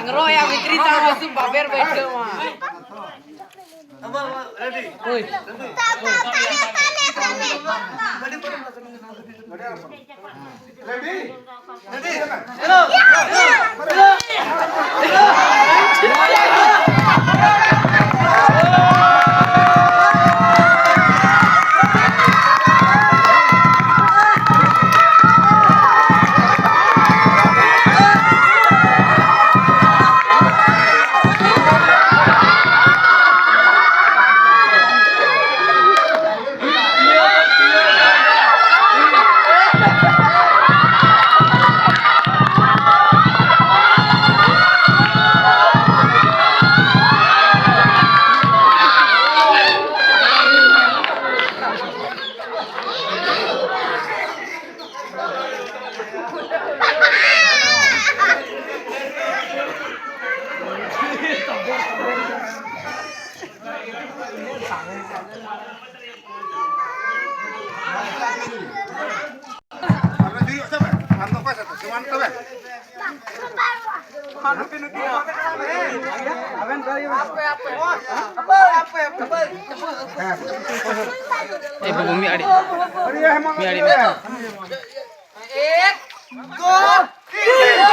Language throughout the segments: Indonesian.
Ngero ya Fitri tahu masuk baber bedo mah. Ready? Oi. Ready? Ready? Hello. Babu mi adik. Mi adik. Ek, dua, tiga.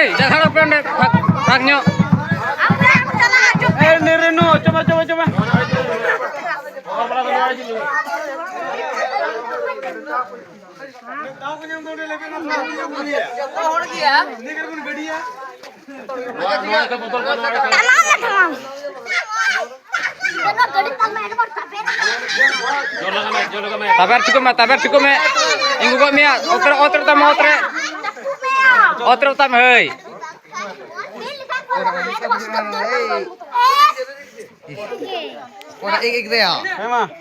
Jangan harap pendek. Haknya. Nereno, coba. Tabar cukup me. Inggu kok mia. Otre utama. Otre utama hei. Orang ik deh ya. Memang.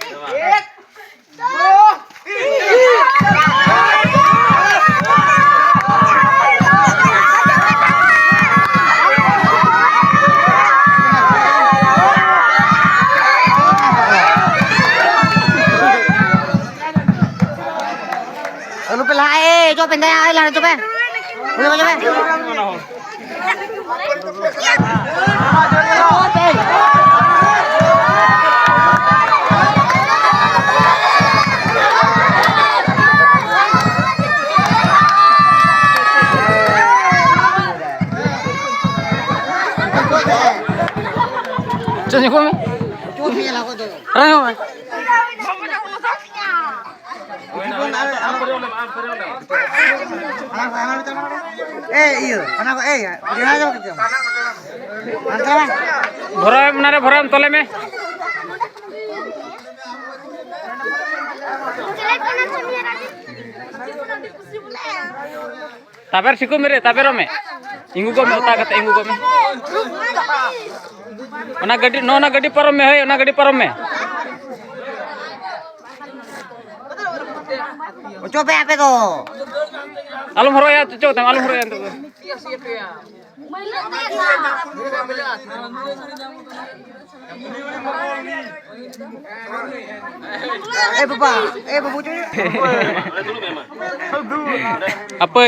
Lu pela coba pendek lah coba. Coba. Cuci kome? Cuci lah kau tu. Rayo me. Iya, anak dia aja kerja. Antara. Boram tole me. Tabar siku mere, tabar me. Inggu ko me uta kata inggu ko me. Ona gadi parom me, ona gadi parom me. Coba apa tu? Alum horo ya, coba alum horo ya tu. Babu cuy. Apa?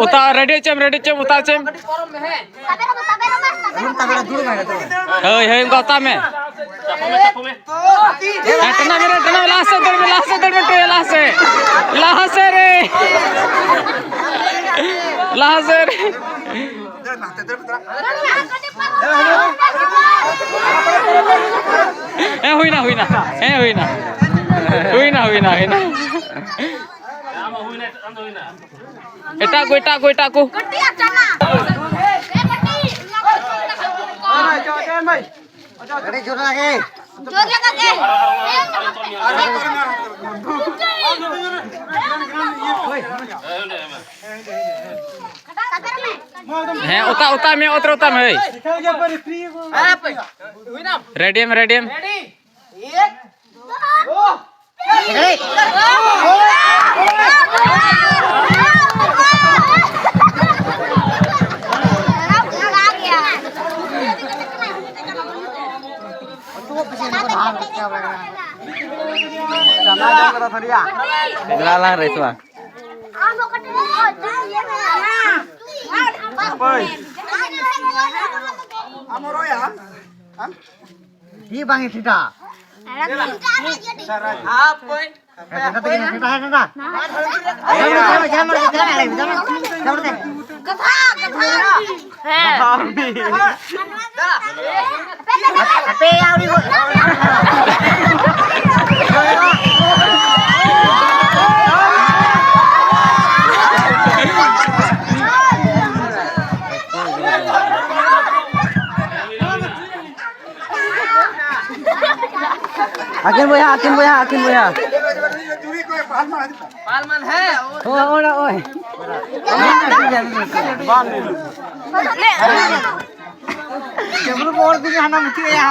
Uta ready cem uta cem. Tabar dulu mai tu. Hei engkau tame. Tenang Laser. Huina. Itaku. Kali jodoh lagi. Utam ya, utam hei. Ready. Lalang Reswa. Di bang kita. Akin boya. Palman hai. Oi. Sebelum bola tu hana mesti ya.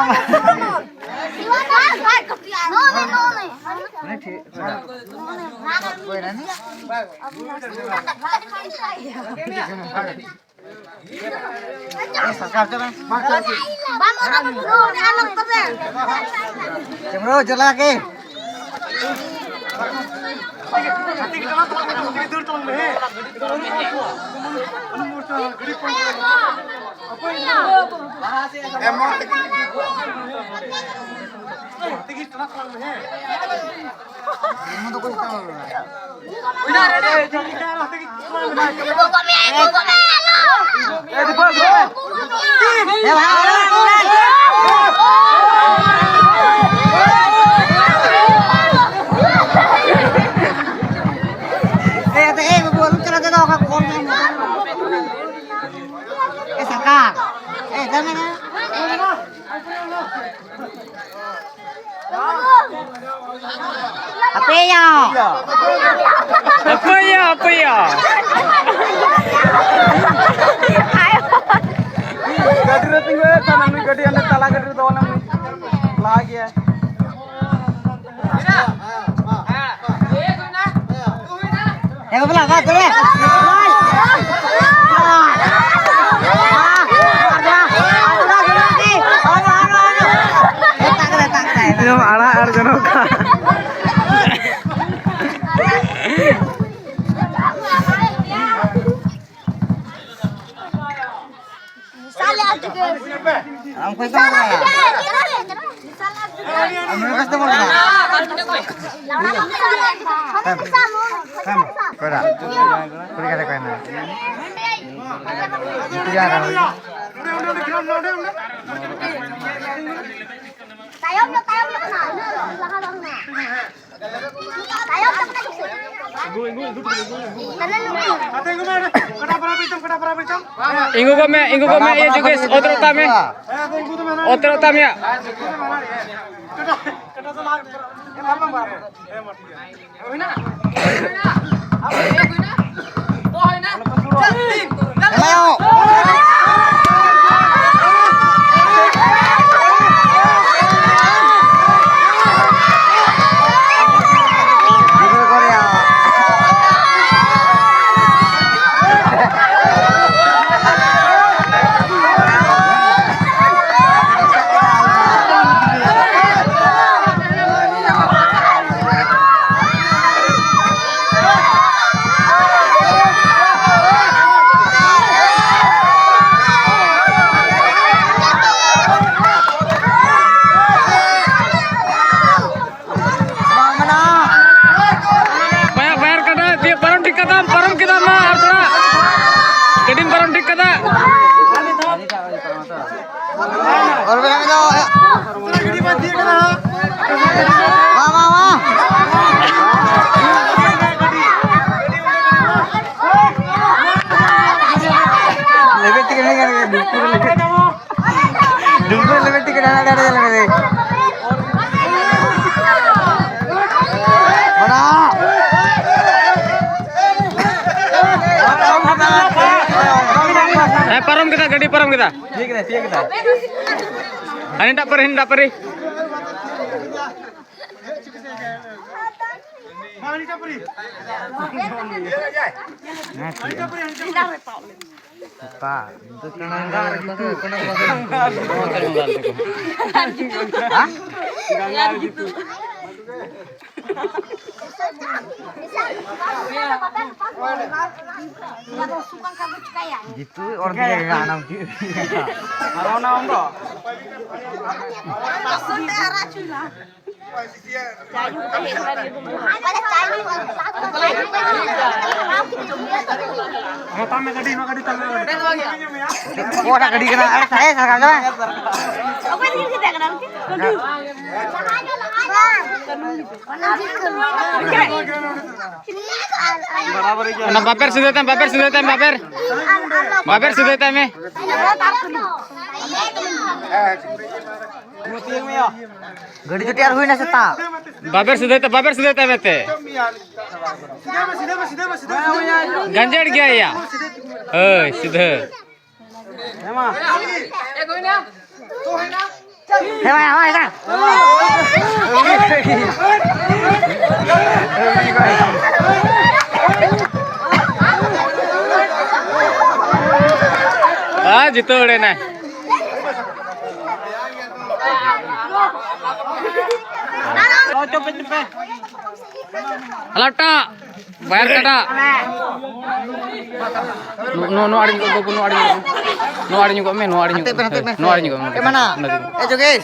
Cemro jalan lagi. Apa ya? Gadi rating gue tanam nih gadi anda talang gadi itu orang lagi ya. Apa tuh? Inggu kome ya juga otro utam ya. Param kita, gadi param kita. Iya kita. Ini tak perih. Gitu orang tidak nanam gitu. Arona ondo. Oh, nak gadi kena saya sekarang kan. Nah, paper sudah time. Paper sudah time. Gadi cuti arhui na seta. Paper sudah time te. Ganjar gaya ya. Sudah. Hei, esa. Jitu udah nah. Alata, bayar kada. No ada juga. Kemana? Guys.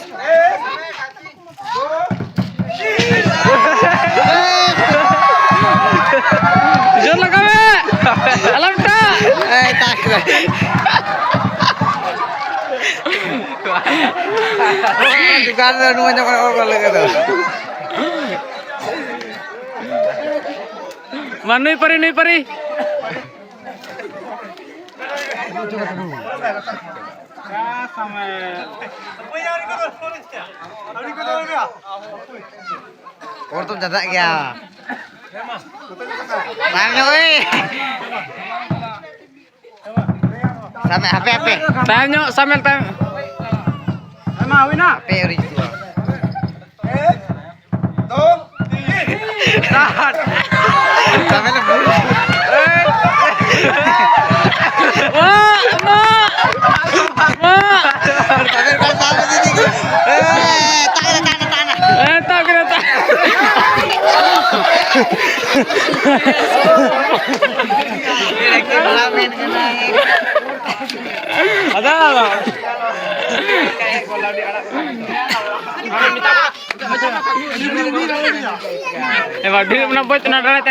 Jangan lah kami. Alata. Tak. Juga ada namanya orang lagi tu. Manui pari. Orang tu jadak ya. Mana oi? Sampai HP. Tanya sambil tanya. Emang wina. HP original. Sampai lebur. Ada. Dia menambah tenaga,